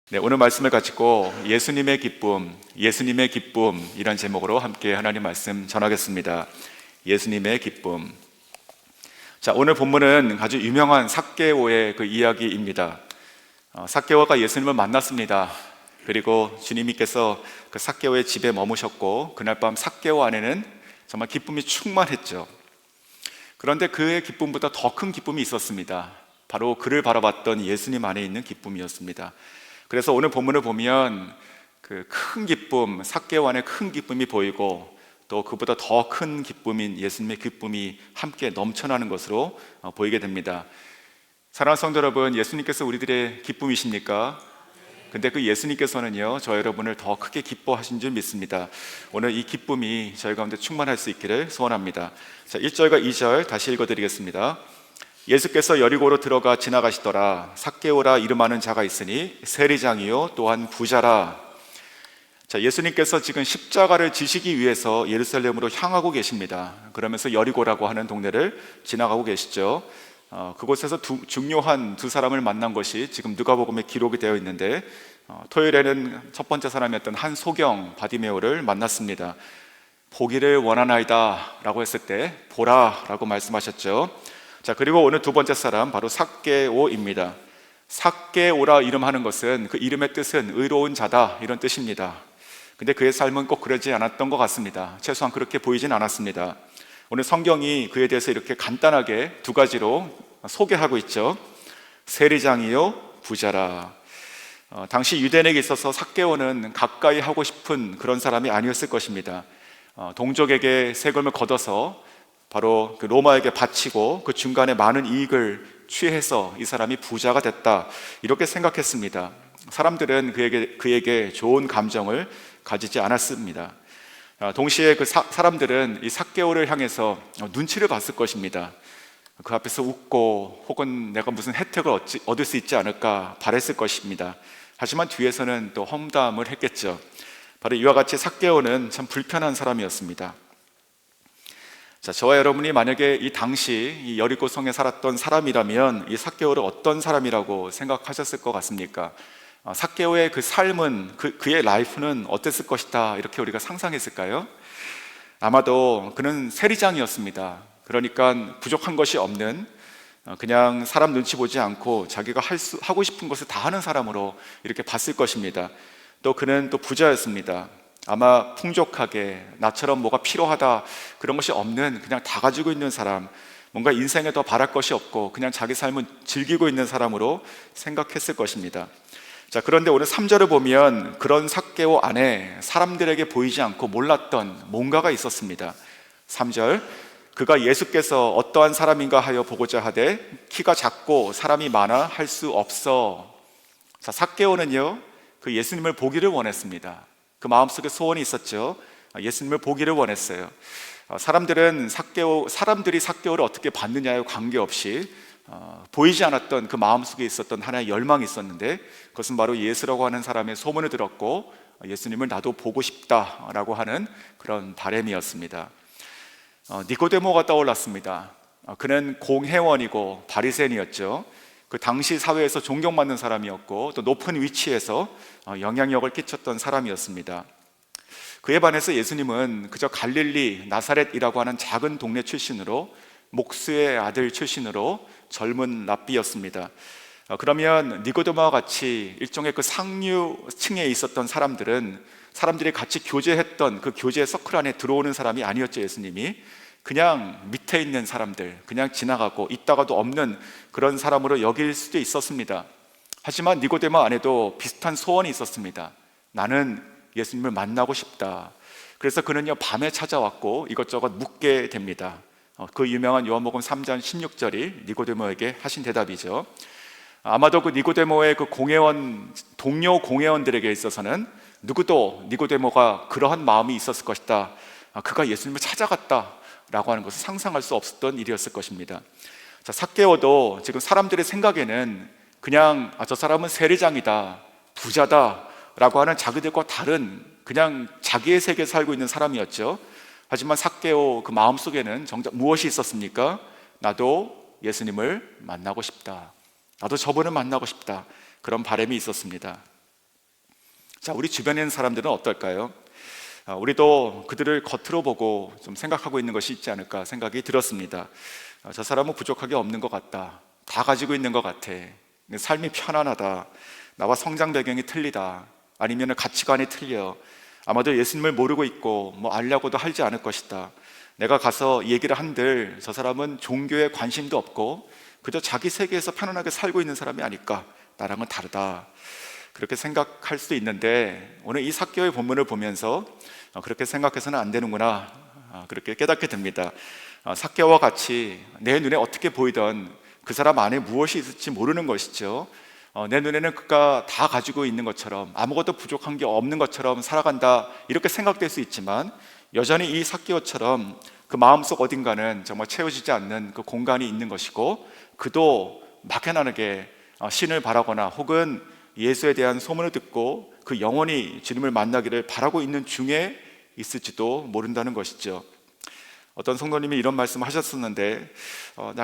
네, 오늘 말씀을 가지고 예수님의 기쁨, 예수님의 기쁨 이런 제목으로 함께 하나님 말씀 전하겠습니다. 예수님의 기쁨. 자, 오늘 본문은 아주 유명한 삭개오의 그 이야기입니다. 삭개오가 예수님을 만났습니다. 그리고 주님께서 그 삭개오의 집에 머무셨고 그날 밤 삭개오 안에는 정말 기쁨이 충만했죠. 그런데 그의 기쁨보다 더 큰 기쁨이 있었습니다. 바로 그를 바라봤던 예수님 안에 있는 기쁨이었습니다. 그래서 오늘 본문을 보면 그 큰 기쁨, 삭개오 안에 큰 기쁨이 보이고 또 그보다 더 큰 기쁨인 예수님의 기쁨이 함께 넘쳐나는 것으로 보이게 됩니다. 사랑하는 성도 여러분, 예수님께서 우리들의 기쁨이십니까? 근데 그 예수님께서는요, 저 여러분을 더 크게 기뻐하신 줄 믿습니다. 오늘 이 기쁨이 저희 가운데 충만할 수 있기를 소원합니다. 자, 1절과 2절 다시 읽어드리겠습니다. 예수께서 여리고로 들어가 지나가시더라. 삭개오라 이름하는 자가 있으니 세리장이요 또한 부자라. 자, 예수님께서 지금 십자가를 지시기 위해서 예루살렘으로 향하고 계십니다. 그러면서 여리고라고 하는 동네를 지나가고 계시죠. 그곳에서 중요한 두 사람을 만난 것이 지금 누가복음에 기록이 되어 있는데, 토요일에는 첫 번째 사람이었던 한 소경 바디메오를 만났습니다. 보기를 원하나이다 라고 했을 때 보라 라고 말씀하셨죠. 자, 그리고 오늘 두 번째 사람 바로 삭개오입니다. 삭개오라 이름하는 것은 그 이름의 뜻은 의로운 자다 이런 뜻입니다. 근데 그의 삶은 꼭 그러지 않았던 것 같습니다. 최소한 그렇게 보이진 않았습니다. 오늘 성경이 그에 대해서 이렇게 간단하게 두 가지로 소개하고 있죠. 세리장이요 부자라. 당시 유대인에게 있어서 삭개오는 가까이 하고 싶은 그런 사람이 아니었을 것입니다. 동족에게 세금을 걷어서 바로 그 로마에게 바치고 그 중간에 많은 이익을 취해서 이 사람이 부자가 됐다 이렇게 생각했습니다. 사람들은 그에게 좋은 감정을 가지지 않았습니다. 동시에 그 사람들은 이 삭개오를 향해서 눈치를 봤을 것입니다. 그 앞에서 웃고 혹은 내가 무슨 혜택을 얻을 수 있지 않을까 바랬을 것입니다. 하지만 뒤에서는 또 험담을 했겠죠. 바로 이와 같이 삭개오는 참 불편한 사람이었습니다. 자, 저와 여러분이 만약에 이 당시 이 여리고성에 살았던 사람이라면 이 삭개오를 어떤 사람이라고 생각하셨을 것 같습니까? 삭개오의 그 삶은 그의 라이프는 어땠을 것이다 이렇게 우리가 상상했을까요? 아마도 그는 세리장이었습니다. 그러니까 부족한 것이 없는, 그냥 사람 눈치 보지 않고 자기가 하고 싶은 것을 다 하는 사람으로 이렇게 봤을 것입니다. 또 그는 또 부자였습니다. 아마 풍족하게 나처럼 뭐가 필요하다 그런 것이 없는, 그냥 다 가지고 있는 사람, 뭔가 인생에 더 바랄 것이 없고 그냥 자기 삶을 즐기고 있는 사람으로 생각했을 것입니다. 자, 그런데 오늘 3절을 보면 그런 삭개오 안에 사람들에게 보이지 않고 몰랐던 뭔가가 있었습니다. 3절, 그가 예수께서 어떠한 사람인가 하여 보고자 하되 키가 작고 사람이 많아 할 수 없어. 자, 삭개오는요 그 예수님을 보기를 원했습니다. 그 마음속에 소원이 있었죠. 예수님을 보기를 원했어요. 사람들이 삭개오를 어떻게 봤느냐에 관계없이 보이지 않았던 그 마음속에 있었던 하나의 열망이 있었는데, 그것은 바로 예수라고 하는 사람의 소문을 들었고 예수님을 나도 보고 싶다라고 하는 그런 바람이었습니다. 니고데모가 떠올랐습니다. 그는 공회원이고 바리새인이었죠. 그 당시 사회에서 존경받는 사람이었고 또 높은 위치에서 영향력을 끼쳤던 사람이었습니다. 그에 반해서 예수님은 그저 갈릴리 나사렛이라고 하는 작은 동네 출신으로, 목수의 아들 출신으로 젊은 랍비였습니다. 그러면 니고데모와 같이 일종의 그 상류층에 있었던 사람들이 같이 교제했던 그 교제 서클 안에 들어오는 사람이 아니었죠. 예수님이 그냥 밑에 있는 사람들, 그냥 지나가고 있다가도 없는 그런 사람으로 여길 수도 있었습니다. 하지만 니고데모 안에도 비슷한 소원이 있었습니다. 나는 예수님을 만나고 싶다. 그래서 그는요 밤에 찾아왔고 이것저것 묻게 됩니다. 그 유명한 요한복음 3장 16절이 니고데모에게 하신 대답이죠. 아마도 그 니고데모의 그 동료 공회원들에게 있어서는 누구도 니고데모가 그러한 마음이 있었을 것이다, 그가 예수님을 찾아갔다 라고 하는 것을 상상할 수 없었던 일이었을 것입니다. 자, 삭개오도 지금 사람들의 생각에는 그냥 저 사람은 세리장이다, 부자다 라고 하는 자기들과 다른 그냥 자기의 세계에 살고 있는 사람이었죠. 하지만 삭개오 그 마음속에는 정작 무엇이 있었습니까? 나도 예수님을 만나고 싶다, 나도 저분을 만나고 싶다, 그런 바람이 있었습니다. 자, 우리 주변에 있는 사람들은 어떨까요? 우리도 그들을 겉으로 보고 좀 생각하고 있는 것이 있지 않을까 생각이 들었습니다. 저 사람은 부족하게 없는 것 같다. 다 가지고 있는 것 같아. 삶이 편안하다. 나와 성장 배경이 틀리다. 아니면 가치관이 틀려. 아마도 예수님을 모르고 있고 뭐 알려고도 하지 않을 것이다. 내가 가서 얘기를 한들 저 사람은 종교에 관심도 없고 그저 자기 세계에서 편안하게 살고 있는 사람이 아닐까. 나랑은 다르다. 그렇게 생각할 수도 있는데 오늘 이 삭개오의 본문을 보면서 그렇게 생각해서는 안 되는구나, 그렇게 깨닫게 됩니다. 삭개오와 같이 내 눈에 어떻게 보이던 그 사람 안에 무엇이 있을지 모르는 것이죠. 내 눈에는 그가 다 가지고 있는 것처럼, 아무것도 부족한 게 없는 것처럼 살아간다, 이렇게 생각될 수 있지만 여전히 이 삭개오처럼 그 마음속 어딘가는 정말 채워지지 않는 그 공간이 있는 것이고, 그도 막연하게 신을 바라거나 혹은 예수에 대한 소문을 듣고 그 영원히 주님을 만나기를 바라고 있는 중에 있을지도 모른다는 것이죠. 어떤 성도님이 이런 말씀을 하셨었는데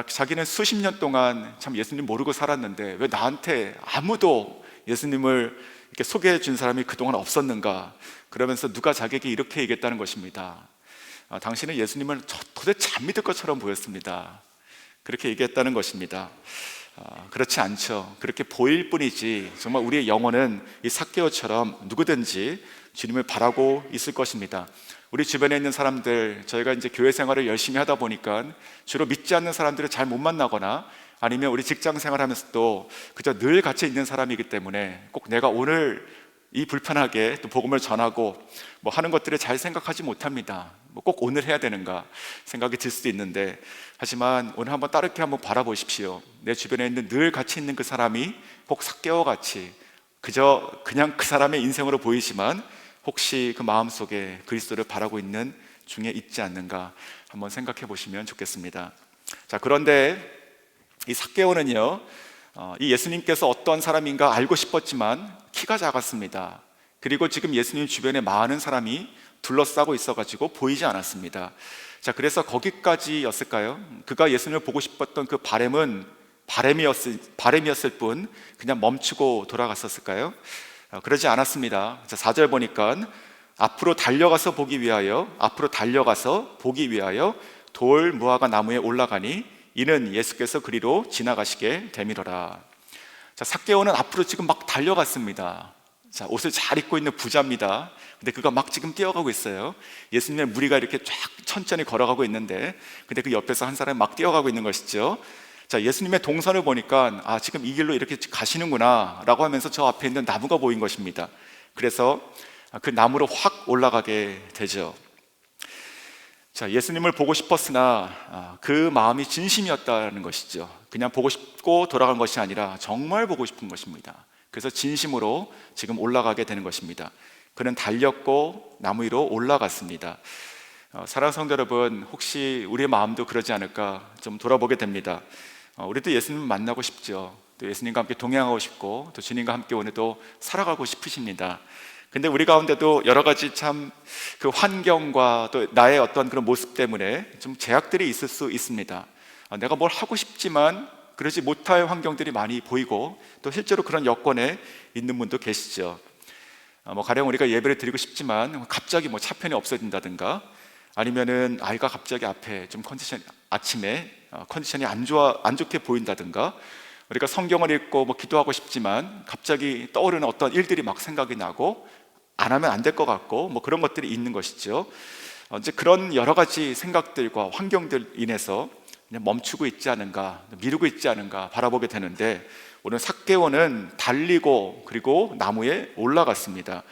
자기는 수십 년 동안 참 예수님 모르고 살았는데 왜 나한테 아무도 예수님을 이렇게 소개해 준 사람이 그동안 없었는가, 그러면서 누가 자기에게 이렇게 얘기했다는 것입니다. 당신은 예수님을 도대체 안 믿을 것처럼 보였습니다. 그렇게 얘기했다는 것입니다. 그렇지 않죠. 그렇게 보일 뿐이지 정말 우리의 영혼은 이 삭개오처럼 누구든지 주님을 바라고 있을 것입니다. 우리 주변에 있는 사람들, 저희가 이제 교회 생활을 열심히 하다 보니까 주로 믿지 않는 사람들을 잘 못 만나거나 아니면 우리 직장 생활하면서도 그저 늘 같이 있는 사람이기 때문에 꼭 내가 오늘 이 불편하게 또 복음을 전하고 뭐 하는 것들을 잘 생각하지 못합니다. 뭐 꼭 오늘 해야 되는가 생각이 들 수도 있는데, 하지만 오늘 한번 따르게 한번 바라보십시오. 내 주변에 있는 늘 같이 있는 그 사람이 꼭 삭개오와 같이 그냥 그 사람의 인생으로 보이지만 혹시 그 마음속에 그리스도를 바라고 있는 중에 있지 않는가 한번 생각해 보시면 좋겠습니다. 자, 그런데 이 삭개오는요, 이 예수님께서 어떤 사람인가 알고 싶었지만 키가 작았습니다. 그리고 지금 예수님 주변에 많은 사람이 둘러싸고 있어가지고 보이지 않았습니다. 자, 그래서 거기까지였을까요? 그가 예수님을 보고 싶었던 그 바램이었을 뿐 그냥 멈추고 돌아갔었을까요? 그러지 않았습니다. 자, 4절 보니까 앞으로 달려가서 보기 위하여 돌 무화과 나무에 올라가니 이는 예수께서 그리로 지나가시게 되밀어라. 자, 삭개오는 앞으로 지금 막 달려갔습니다. 자, 옷을 잘 입고 있는 부자입니다. 근데 그가 막 지금 뛰어가고 있어요. 예수님의 무리가 이렇게 쫙 천천히 걸어가고 있는데, 근데 그 옆에서 한 사람이 막 뛰어가고 있는 것이죠. 자, 예수님의 동선을 보니까 지금 이 길로 이렇게 가시는구나 라고 하면서 저 앞에 있는 나무가 보인 것입니다. 그래서 그 나무로 확 올라가게 되죠. 자, 예수님을 보고 싶었으나 그 마음이 진심이었다는 것이죠. 그냥 보고 싶고 돌아간 것이 아니라 정말 보고 싶은 것입니다. 그래서 진심으로 지금 올라가게 되는 것입니다. 그는 달렸고 나무 위로 올라갔습니다. 사랑하는 성도 여러분, 혹시 우리의 마음도 그러지 않을까 좀 돌아보게 됩니다. 우리도 예수님 만나고 싶죠. 또 예수님과 함께 동행하고 싶고 또 주님과 함께 오늘도 살아가고 싶으십니다. 근데 우리 가운데도 여러 가지 참 그 환경과 또 나의 어떤 그런 모습 때문에 좀 제약들이 있을 수 있습니다. 내가 뭘 하고 싶지만 그러지 못할 환경들이 많이 보이고 또 실제로 그런 여건에 있는 분도 계시죠. 가령 우리가 예배를 드리고 싶지만 갑자기 뭐 차편이 없어진다든가, 아니면은 아이가 갑자기 앞에 좀 아침에 컨디션이 안 좋게 보인다든가, 우리가 성경을 읽고 뭐 기도하고 싶지만 갑자기 떠오르는 어떤 일들이 막 생각이 나고 안 하면 안 될 것 같고 뭐 그런 것들이 있는 것이죠. 이제 그런 여러 가지 생각들과 환경들 인해서 그냥 멈추고 있지 않은가, 미루고 있지 않은가 바라보게 되는데, 오늘 삭개오는 달리고 그리고 나무에 올라갔습니다.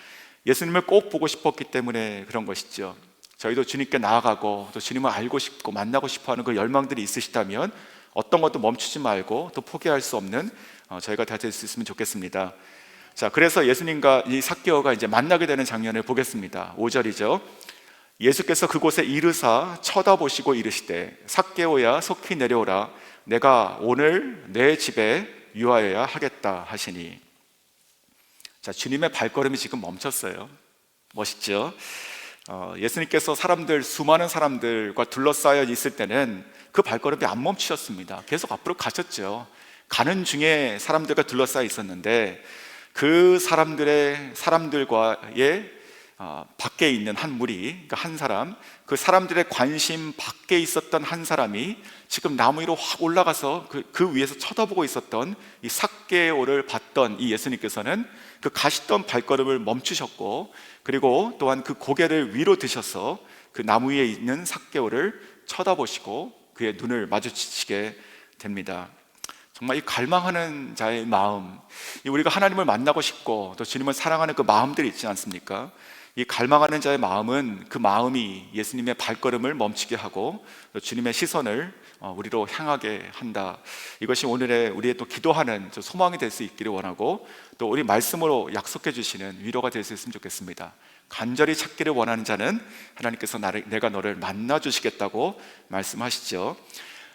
예수님을 꼭 보고 싶었기 때문에 그런 것이죠. 저희도 주님께 나아가고 또 주님을 알고 싶고 만나고 싶어하는 그 열망들이 있으시다면 어떤 것도 멈추지 말고 또 포기할 수 없는 저희가 다 될 수 있으면 좋겠습니다. 자, 그래서 예수님과 이 삭개오가 이제 만나게 되는 장면을 보겠습니다. 5절이죠. 예수께서 그곳에 이르사 쳐다보시고 이르시되 삭개오야 속히 내려오라, 내가 오늘 내 집에 유하여야 하겠다 하시니. 자, 주님의 발걸음이 지금 멈췄어요. 멋있죠? 예수님께서 수많은 사람들과 둘러싸여 있을 때는 그 발걸음이 안 멈추셨습니다. 계속 앞으로 가셨죠. 가는 중에 사람들과 둘러싸여 있었는데, 그 사람들과의 밖에 있는 한 무리, 그러니까 한 사람, 그 사람들의 관심 밖에 있었던 한 사람이 지금 나무 위로 확 올라가서 그 위에서 쳐다보고 있었던 이 삭개오를 봤던 이 예수님께서는 그 가시던 발걸음을 멈추셨고, 그리고 또한 그 고개를 위로 드셔서 그 나무 위에 있는 삭개오를 쳐다보시고 그의 눈을 마주치시게 됩니다. 정말 이 갈망하는 자의 마음, 우리가 하나님을 만나고 싶고 또 주님을 사랑하는 그 마음들이 있지 않습니까? 이 갈망하는 자의 마음은 그 마음이 예수님의 발걸음을 멈추게 하고 또 주님의 시선을 우리로 향하게 한다. 이것이 오늘의 우리의 또 기도하는 소망이 될 수 있기를 원하고, 또 우리 말씀으로 약속해 주시는 위로가 될 수 있으면 좋겠습니다. 간절히 찾기를 원하는 자는 하나님께서 내가 너를 만나 주시겠다고 말씀하시죠.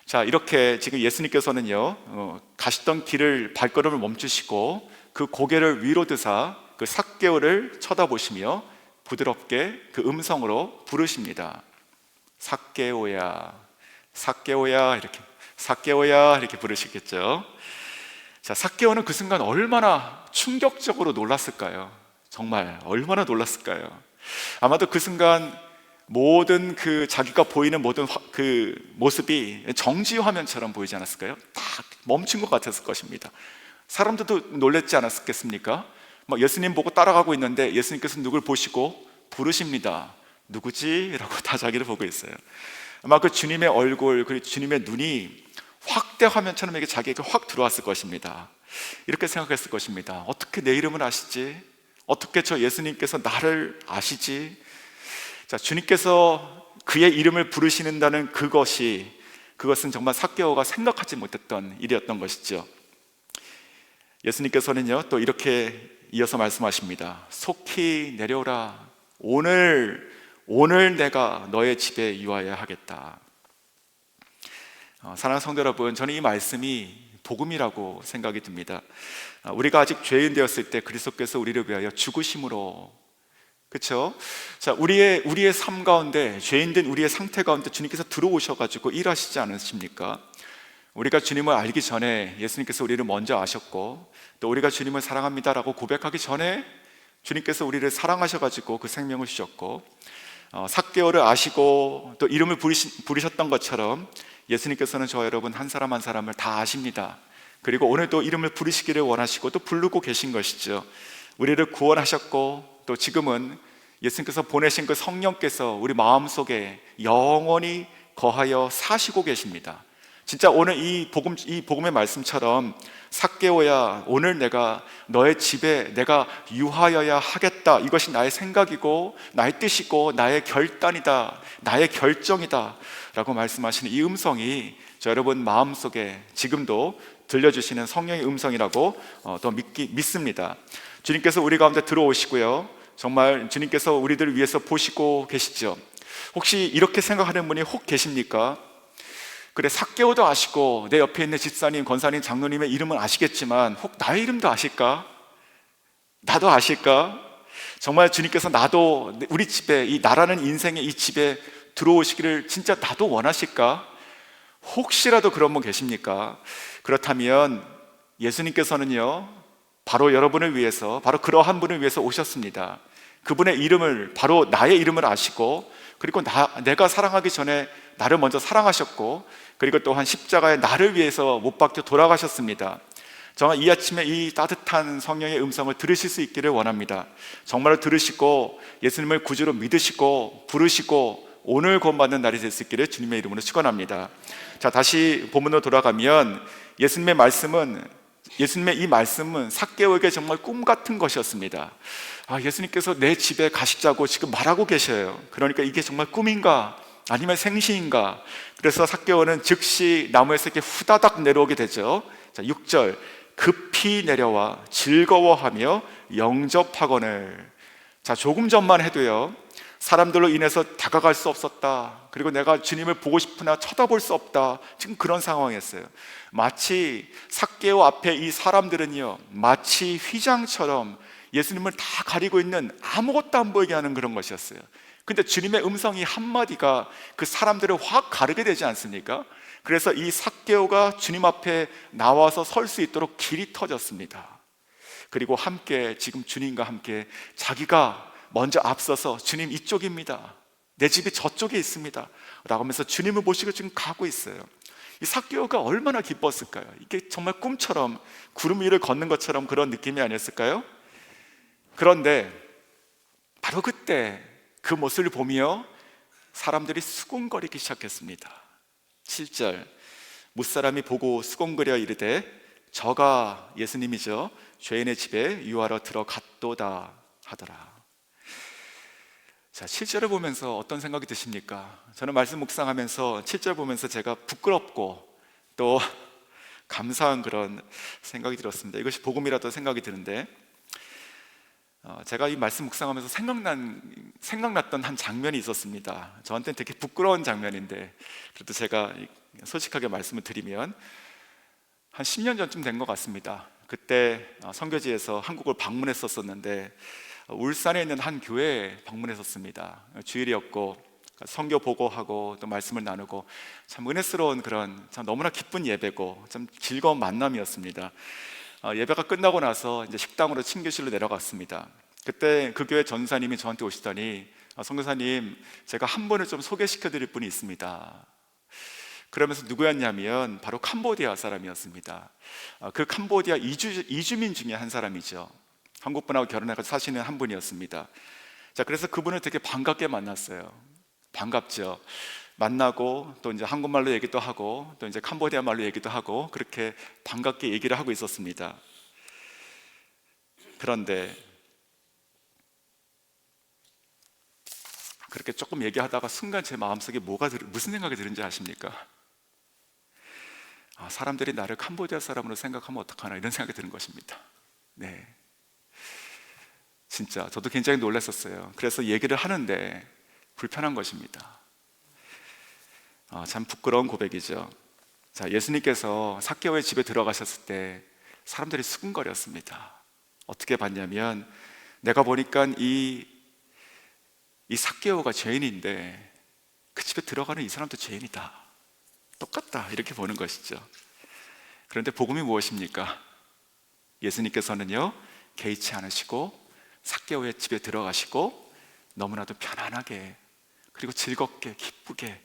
자, 이렇게 지금 예수님께서는요, 가시던 길을 발걸음을 멈추시고 그 고개를 위로 드사 그 삭개오를 쳐다보시며 부드럽게 그 음성으로 부르십니다. 삭개오야, 삭개오야, 이렇게 삭개오야 이렇게 부르시겠죠. 자, 삭개오는 그 순간 얼마나 충격적으로 놀랐을까요? 정말 얼마나 놀랐을까요? 아마도 그 순간 모든 그 자기가 보이는 모든 그 모습이 정지 화면처럼 보이지 않았을까요? 딱 멈춘 것 같았을 것입니다. 사람들도 놀랬지 않았겠습니까? 막 예수님 보고 따라가고 있는데 예수님께서 누굴 보시고 부르십니다. 누구지? 라고 다 자기를 보고 있어요. 아마 그 주님의 얼굴, 그리고 주님의 눈이 확대 화면처럼 이렇게 자기에게 확 들어왔을 것입니다. 이렇게 생각했을 것입니다. 어떻게 내 이름을 아시지? 어떻게 저 예수님께서 나를 아시지? 자, 주님께서 그의 이름을 부르시는다는 그것은 정말 삭개오가 생각하지 못했던 일이었던 것이죠. 예수님께서는요, 또 이렇게 이어서 말씀하십니다. 속히 내려오라. 오늘 내가 너의 집에 유하여야 하겠다. 사랑하는 성도 여러분, 저는 이 말씀이 복음이라고 생각이 듭니다. 우리가 아직 죄인 되었을 때 그리스도께서 우리를 위하여 죽으심으로, 그렇죠? 자, 우리의 삶 가운데, 죄인된 우리의 상태 가운데 주님께서 들어오셔가지고 일하시지 않으십니까? 우리가 주님을 알기 전에 예수님께서 우리를 먼저 아셨고, 또 우리가 주님을 사랑합니다라고 고백하기 전에 주님께서 우리를 사랑하셔가지고 그 생명을 주셨고, 삭개오를 아시고 또 이름을 부르셨던 것처럼 예수님께서는 저와 여러분 한 사람 한 사람을 다 아십니다. 그리고 오늘도 이름을 부르시기를 원하시고 또 부르고 계신 것이죠. 우리를 구원하셨고, 또 지금은 예수님께서 보내신 그 성령께서 우리 마음속에 영원히 거하여 사시고 계십니다. 진짜 오늘 이 복음의 말씀처럼 삭개오야, 오늘 내가 너의 집에 내가 유하여야 하겠다. 이것이 나의 생각이고 나의 뜻이고 나의 결단이다, 나의 결정이다 라고 말씀하시는 이 음성이 저 여러분 마음속에 지금도 들려주시는 성령의 음성이라고 또 믿습니다. 주님께서 우리 가운데 들어오시고요, 정말 주님께서 우리들을 위해서 보시고 계시죠. 혹시 이렇게 생각하는 분이 혹 계십니까? 그래, 삭개오도 아시고 내 옆에 있는 집사님, 권사님, 장로님의 이름은 아시겠지만 혹 나의 이름도 아실까? 나도 아실까? 정말 주님께서 나도 우리 집에, 이 나라는 인생의 이 집에 들어오시기를 진짜 나도 원하실까? 혹시라도 그런 분 계십니까? 그렇다면 예수님께서는요, 바로 여러분을 위해서, 바로 그러한 분을 위해서 오셨습니다. 그분의 이름을, 바로 나의 이름을 아시고, 그리고 내가 사랑하기 전에 나를 먼저 사랑하셨고, 그리고 또한 십자가에 나를 위해서 못 박혀 돌아가셨습니다. 정말 이 아침에 이 따뜻한 성령의 음성을 들으실 수 있기를 원합니다. 정말로 들으시고 예수님을 구주로 믿으시고 부르시고 오늘 구원받는 날이 될 수 있기를 주님의 이름으로 축원합니다. 자, 다시 본문으로 돌아가면 예수님의 이 말씀은 삭개오에게 정말 꿈 같은 것이었습니다. 예수님께서 내 집에 가시자고 지금 말하고 계셔요. 그러니까 이게 정말 꿈인가 아니면 생시인가? 그래서 삭개오는 즉시 나무에서 이렇게 후다닥 내려오게 되죠. 자, 6절, 급히 내려와 즐거워하며 영접하거늘. 자, 조금 전만 해도요, 사람들로 인해서 다가갈 수 없었다, 그리고 내가 주님을 보고 싶으나 쳐다볼 수 없다, 지금 그런 상황이었어요. 마치 삭개오 앞에 이 사람들은요, 마치 휘장처럼 예수님을 다 가리고 있는, 아무것도 안 보이게 하는 그런 것이었어요. 근데 주님의 음성이 한마디가 그 사람들을 확 가르게 되지 않습니까? 그래서 이 삭개오가 주님 앞에 나와서 설 수 있도록 길이 터졌습니다. 그리고 함께 지금 주님과 함께 자기가 먼저 앞서서 주님 이쪽입니다, 내 집이 저쪽에 있습니다 라고 하면서 주님을 모시고 지금 가고 있어요. 이 삭개오가 얼마나 기뻤을까요? 이게 정말 꿈처럼 구름 위를 걷는 것처럼 그런 느낌이 아니었을까요? 그런데 바로 그때 그 모습을 보며 사람들이 수군거리기 시작했습니다. 7절, 무사람이 보고 수군거려 이르되 저가 예수님이죠, 죄인의 집에 유하러 들어갔도다 하더라. 자, 7절을 보면서 어떤 생각이 드십니까? 저는 말씀 묵상하면서 7절 보면서 제가 부끄럽고 또 감사한 그런 생각이 들었습니다. 이것이 복음이라도 생각이 드는데, 제가 이 말씀 묵상하면서 생각났던 한 장면이 있었습니다. 저한테는 되게 부끄러운 장면인데 그래도 제가 솔직하게 말씀을 드리면 한 10년 전쯤 된 것 같습니다. 그때 선교지에서 한국을 방문했었는데 울산에 있는 한 교회에 방문했었습니다. 주일이었고 선교 보고하고 또 말씀을 나누고 참 은혜스러운 그런 참 너무나 기쁜 예배고 참 즐거운 만남이었습니다. 예배가 끝나고 나서 이제 식당으로 친교실로 내려갔습니다. 그때 그 교회 전사님이 저한테 오시더니 선교사님, 제가 한 분을 좀 소개시켜 드릴 분이 있습니다. 그러면서 누구였냐면 바로 캄보디아 사람이었습니다. 그 캄보디아 이주민 중에 한 사람이죠. 한국 분하고 결혼해서 사시는 한 분이었습니다. 자, 그래서 그분을 되게 반갑게 만났어요. 반갑죠. 만나고 또 이제 한국말로 얘기도 하고 또 이제 캄보디아 말로 얘기도 하고 그렇게 반갑게 얘기를 하고 있었습니다. 그런데 그렇게 조금 얘기하다가 순간 제 마음속에 무슨 생각이 드는지 아십니까? 사람들이 나를 캄보디아 사람으로 생각하면 어떡하나 이런 생각이 드는 것입니다. 네, 진짜 저도 굉장히 놀랐었어요. 그래서 얘기를 하는데 불편한 것입니다. 참 부끄러운 고백이죠. 자, 예수님께서 삭개오의 집에 들어가셨을 때 사람들이 수군거렸습니다. 어떻게 봤냐면, 내가 보니까 이 삭개오가 죄인인데 그 집에 들어가는 이 사람도 죄인이다, 똑같다, 이렇게 보는 것이죠. 그런데 복음이 무엇입니까? 예수님께서는요, 개의치 않으시고 삭개오의 집에 들어가시고 너무나도 편안하게 그리고 즐겁게 기쁘게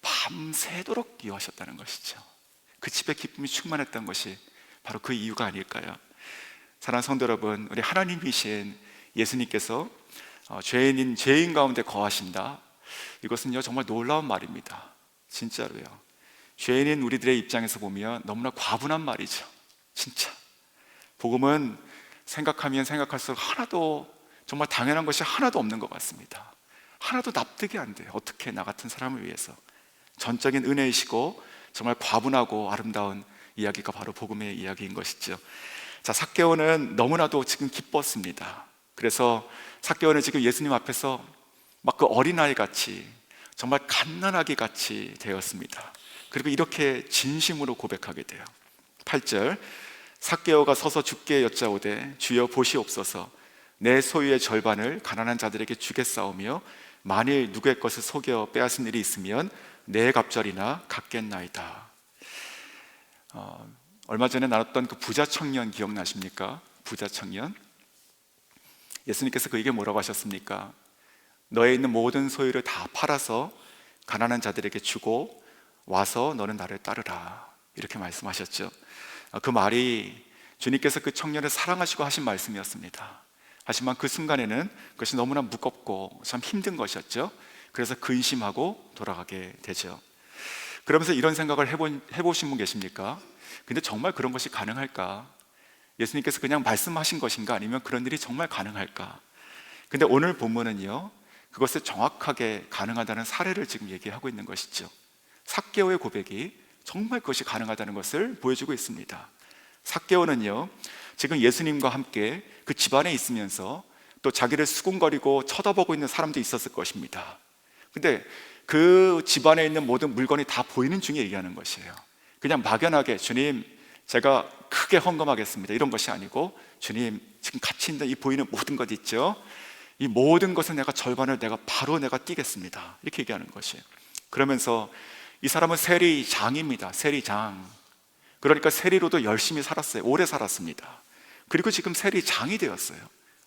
밤새도록 이어하셨다는 것이죠. 그 집에 기쁨이 충만했던 것이 바로 그 이유가 아닐까요? 사랑하는 성도 여러분, 우리 하나님이신 예수님께서 죄인 가운데 거하신다, 이것은요 정말 놀라운 말입니다. 진짜로요. 죄인인 우리들의 입장에서 보면 너무나 과분한 말이죠. 진짜 복음은 생각하면 생각할수록 하나도, 정말 당연한 것이 하나도 없는 것 같습니다. 하나도 납득이 안 돼요. 어떻게 나 같은 사람을 위해서. 전적인 은혜이시고 정말 과분하고 아름다운 이야기가 바로 복음의 이야기인 것이죠. 자, 삭개오는 너무나도 지금 기뻤습니다. 그래서 삭개오는 지금 예수님 앞에서 막 그 어린아이 같이 정말 갓난아기 같이 되었습니다. 그리고 이렇게 진심으로 고백하게 돼요. 8절, 삭개오가 서서 주께 여짜오되 주여 보시옵소서, 내 소유의 절반을 가난한 자들에게 주겠사오며 만일 누구의 것을 속여 빼앗은 일이 있으면 내 갑절이나 갚겠나이다. 얼마 전에 나눴던 그 부자 청년 기억나십니까? 부자 청년. 예수님께서 그에게 뭐라고 하셨습니까? 너에 있는 모든 소유를 다 팔아서 가난한 자들에게 주고 와서 너는 나를 따르라, 이렇게 말씀하셨죠. 그 말이 주님께서 그 청년을 사랑하시고 하신 말씀이었습니다. 하지만 그 순간에는 그것이 너무나 무겁고 참 힘든 것이었죠. 그래서 근심하고 돌아가게 되죠. 그러면서 이런 생각을 해보신 분 계십니까? 근데 정말 그런 것이 가능할까? 예수님께서 그냥 말씀하신 것인가? 아니면 그런 일이 정말 가능할까? 근데 오늘 본문은요, 그것을 정확하게 가능하다는 사례를 지금 얘기하고 있는 것이죠. 삭개오의 고백이 정말 그것이 가능하다는 것을 보여주고 있습니다. 삭개오는요, 지금 예수님과 함께 그 집안에 있으면서 또 자기를 수군거리고 쳐다보고 있는 사람도 있었을 것입니다. 근데 그 집안에 있는 모든 물건이 다 보이는 중에 얘기하는 것이에요. 그냥 막연하게 주님 제가 크게 헌금하겠습니다, 이런 것이 아니고, 주님 지금 같이 있는 이 보이는 모든 것 있죠, 이 모든 것은 내가 절반을 바로 띄겠습니다, 이렇게 얘기하는 것이에요. 그러면서 이 사람은 세리장입니다. 세리장. 그러니까 세리로도 열심히 살았어요. 오래 살았습니다. 그리고 지금 세리장이 되었어요.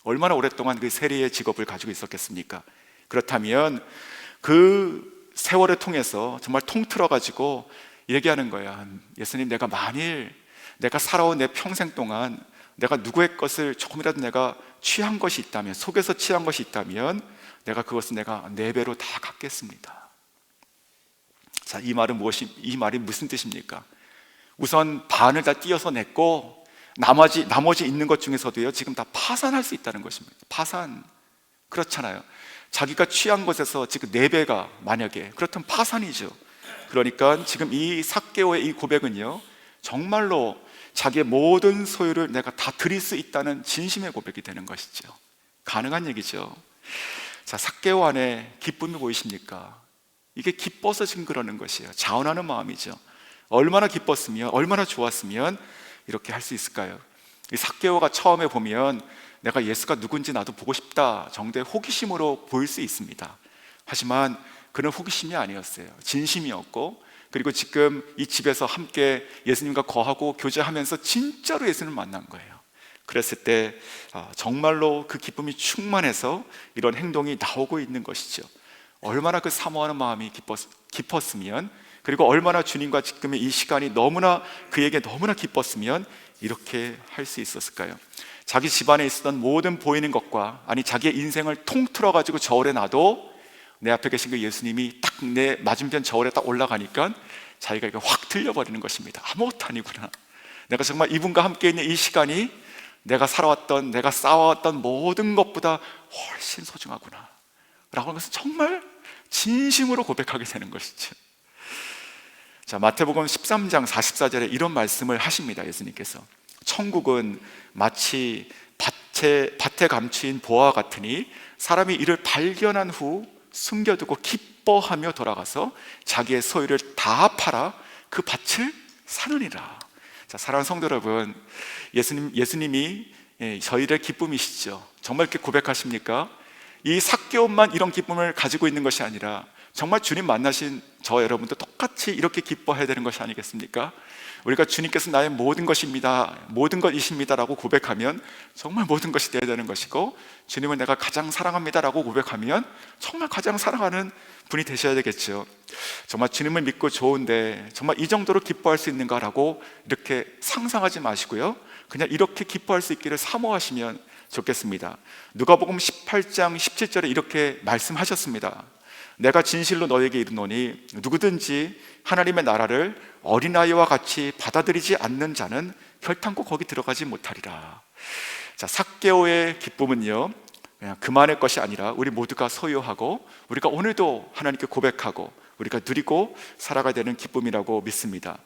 얼마나 오랫동안 그 세리의 직업을 가지고 있었겠습니까? 그렇다면 그 세월을 통해서 정말 통틀어 가지고 얘기하는 거야. 예수님, 내가 만일 내가 살아온 내 평생 동안 내가 누구의 것을 조금이라도 내가 취한 것이 있다면, 속에서 취한 것이 있다면 내가 그것을 내가 4배로 다 갚겠습니다. 자, 이 말이 무슨 뜻입니까? 우선 반을 다 띄어서 냈고 나머지 있는 것 중에서도요, 지금 다 파산할 수 있다는 것입니다. 파산. 그렇잖아요. 자기가 취한 것에서 지금 4배가 만약에 그렇다면 파산이죠. 그러니까 지금 이 삭개오의 이 고백은요, 정말로 자기의 모든 소유를 내가 다 드릴 수 있다는 진심의 고백이 되는 것이죠. 가능한 얘기죠. 자, 삭개오 안에 기쁨이 보이십니까? 이게 기뻐서 지금 그러는 것이에요. 자원하는 마음이죠. 얼마나 기뻤으면, 얼마나 좋았으면 이렇게 할 수 있을까요? 이 삭개오가 처음에 보면 내가 예수가 누군지 나도 보고 싶다 정도의 호기심으로 보일 수 있습니다. 하지만 그는 호기심이 아니었어요. 진심이었고, 그리고 지금 이 집에서 함께 예수님과 거하고 교제하면서 진짜로 예수님을 만난 거예요. 그랬을 때 정말로 그 기쁨이 충만해서 이런 행동이 나오고 있는 것이죠. 얼마나 그 사모하는 마음이 깊었으면, 그리고 얼마나 주님과 지금의 이 시간이 너무나 그에게 너무나 기뻤으면 이렇게 할 수 있었을까요? 자기 집안에 있었던 모든 보이는 것과, 아니 자기의 인생을 통틀어 가지고 저울에 놔도 내 앞에 계신 그 예수님이 딱 내 맞은편 저울에 딱 올라가니까 자기가 이게 확 틀려버리는 것입니다. 아무것도 아니구나. 내가 정말 이분과 함께 있는 이 시간이 내가 살아왔던, 내가 쌓아왔던 모든 것보다 훨씬 소중하구나 라고 하는 것은 정말 진심으로 고백하게 되는 것이죠. 자, 마태복음 13장 44절에 이런 말씀을 하십니다. 예수님께서 천국은 마치 밭에 감추인 보화 같으니 사람이 이를 발견한 후 숨겨두고 기뻐하며 돌아가서 자기의 소유를 다 팔아 그 밭을 사느니라. 자, 사랑하는 성도 여러분, 예수님이 저희의 기쁨이시죠. 정말 이렇게 고백하십니까? 이 삭개오만 이런 기쁨을 가지고 있는 것이 아니라 정말 주님 만나신 저 여러분도 똑같이 이렇게 기뻐해야 되는 것이 아니겠습니까? 우리가 주님께서 나의 모든 것입니다, 모든 것이십니다 라고 고백하면 정말 모든 것이 되어야 되는 것이고, 주님을 내가 가장 사랑합니다 라고 고백하면 정말 가장 사랑하는 분이 되셔야 되겠죠. 정말 주님을 믿고 좋은데 정말 이 정도로 기뻐할 수 있는가라고 이렇게 상상하지 마시고요, 그냥 이렇게 기뻐할 수 있기를 사모하시면 좋겠습니다. 누가복음 18장 17절에 이렇게 말씀하셨습니다. 내가 진실로 너에게 이르노니 누구든지 하나님의 나라를 어린아이와 같이 받아들이지 않는 자는 결탄코 거기 들어가지 못하리라. 자, 삭개오의 기쁨은요, 그냥 그만의 것이 아니라 우리 모두가 소유하고 우리가 오늘도 하나님께 고백하고 우리가 누리고 살아가야 되는 기쁨이라고 믿습니다.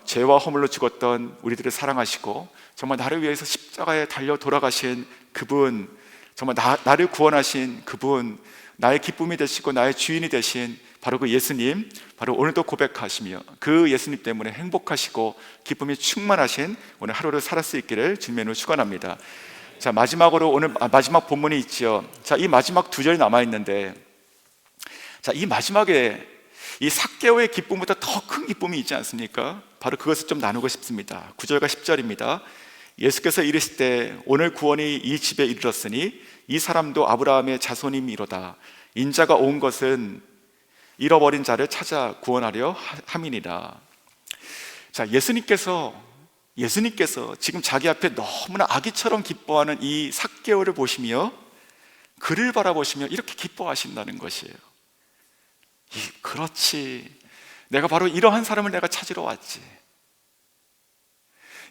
죄와 허물로 죽었던 우리들을 사랑하시고 정말 나를 위해서 십자가에 달려 돌아가신 그분, 정말 나를 구원하신 그분, 나의 기쁨이 되시고 나의 주인이 되신 바로 그 예수님, 바로 오늘도 고백하시며 그 예수님 때문에 행복하시고 기쁨이 충만하신 오늘 하루를 살 수 있기를 주님의 이름으로 축원합니다. 자, 마지막으로 오늘 마지막 본문이 있죠. 자, 이 마지막 2절이 남아 있는데, 자, 이 마지막에 이 삭개오의 기쁨보다 더 큰 기쁨이 있지 않습니까? 바로 그것을 좀 나누고 싶습니다. 9절과 10절입니다. 예수께서 이르실 때 오늘 구원이 이 집에 이르렀으니 이 사람도 아브라함의 자손임이로다. 인자가 온 것은 잃어버린 자를 찾아 구원하려 함이니라. 자, 예수님께서 지금 자기 앞에 너무나 아기처럼 기뻐하는 이 삭개오를 보시며 그를 바라보시며 이렇게 기뻐하신다는 것이에요. 그렇지, 내가 바로 이러한 사람을 내가 찾으러 왔지.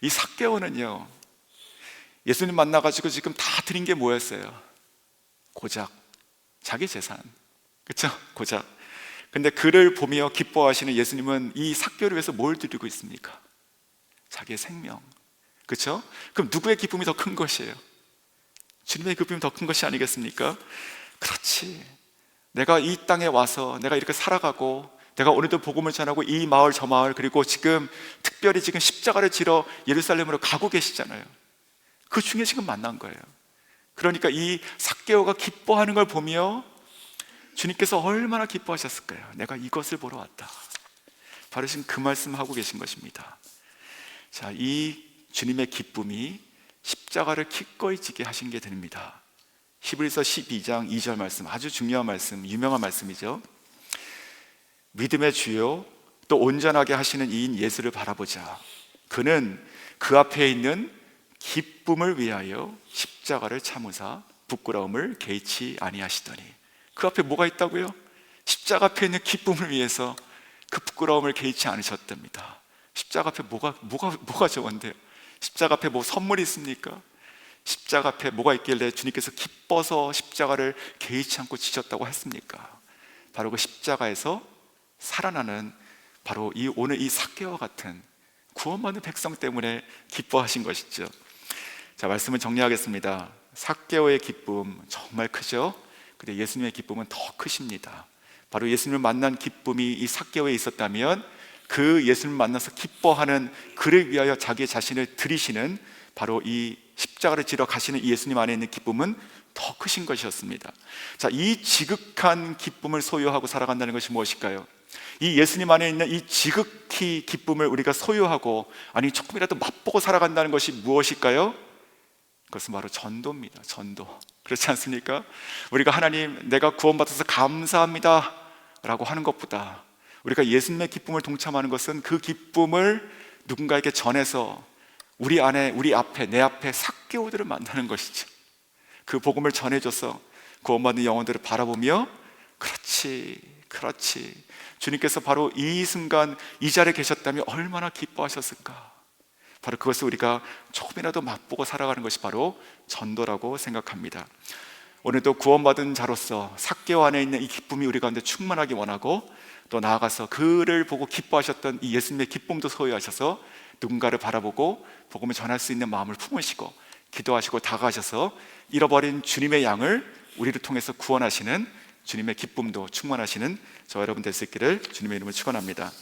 이 삭개오는요, 예수님 만나가지고 지금 다 드린 게 뭐였어요? 고작 자기 재산, 그렇죠? 고작. 근데 그를 보며 기뻐하시는 예수님은 이 삭개오를 위해서 뭘 드리고 있습니까? 자기의 생명, 그렇죠? 그럼 누구의 기쁨이 더 큰 것이에요? 주님의 기쁨이 더 큰 것이 아니겠습니까? 그렇지, 내가 이 땅에 와서 내가 이렇게 살아가고 내가 오늘도 복음을 전하고 이 마을 저 마을, 그리고 지금 특별히 지금 십자가를 지러 예루살렘으로 가고 계시잖아요. 그 중에 지금 만난 거예요. 그러니까 이 삭개오가 기뻐하는 걸 보며 주님께서 얼마나 기뻐하셨을까요? 내가 이것을 보러 왔다. 바로 지금 그 말씀하고 계신 것입니다. 자, 이 주님의 기쁨이 십자가를 기꺼이 지게 하신 게 됩니다. 히브리서 12장 2절 말씀, 아주 중요한 말씀, 유명한 말씀이죠. 믿음의 주요 또 온전하게 하시는 이인 예수를 바라보자. 그는 그 앞에 있는 기쁨을 위하여 십자가를 참으사 부끄러움을 개의치 아니하시더니. 그 앞에 뭐가 있다고요? 십자가 앞에 있는 기쁨을 위해서 그 부끄러움을 개의치 않으셨답니다. 십자가 앞에 뭐가 좋은데요? 십자가 앞에 뭐 선물이 있습니까? 십자가 앞에 뭐가 있길래 주님께서 기뻐서 십자가를 개의치 않고 지셨다고 했습니까? 바로 그 십자가에서 살아나는 바로 오늘 이 삭개와 같은 구원받는 백성 때문에 기뻐하신 것이죠. 자, 말씀을 정리하겠습니다. 삭개오의 기쁨 정말 크죠? 근데 예수님의 기쁨은 더 크십니다. 바로 예수님을 만난 기쁨이 이 삭개오에 있었다면 그 예수님을 만나서 기뻐하는 그를 위하여 자기 자신을 드리시는 바로 이 십자가를 지러 가시는 이 예수님 안에 있는 기쁨은 더 크신 것이었습니다. 자, 이 지극한 기쁨을 소유하고 살아간다는 것이 무엇일까요? 이 예수님 안에 있는 이 지극히 기쁨을 우리가 소유하고 아니 조금이라도 맛보고 살아간다는 것이 무엇일까요? 그것은 바로 전도입니다. 전도. 그렇지 않습니까? 우리가 하나님 내가 구원받아서 감사합니다 라고 하는 것보다 우리가 예수님의 기쁨을 동참하는 것은 그 기쁨을 누군가에게 전해서 우리 안에, 우리 앞에, 내 앞에 삭개오들을 만나는 것이죠. 그 복음을 전해줘서 구원받는 영혼들을 바라보며 그렇지 주님께서 바로 이 순간 이 자리에 계셨다면 얼마나 기뻐하셨을까. 바로 그것을 우리가 조금이라도 맛보고 살아가는 것이 바로 전도라고 생각합니다. 오늘도 구원받은 자로서 삭개오 안에 있는 이 기쁨이 우리 가운데 충만하기 원하고 또 나아가서 그를 보고 기뻐하셨던 이 예수님의 기쁨도 소유하셔서 누군가를 바라보고 복음을 전할 수 있는 마음을 품으시고 기도하시고 다가가셔서 잃어버린 주님의 양을 우리를 통해서 구원하시는 주님의 기쁨도 충만하시는 저 여러분 될 수 있기를 주님의 이름으로 축원합니다.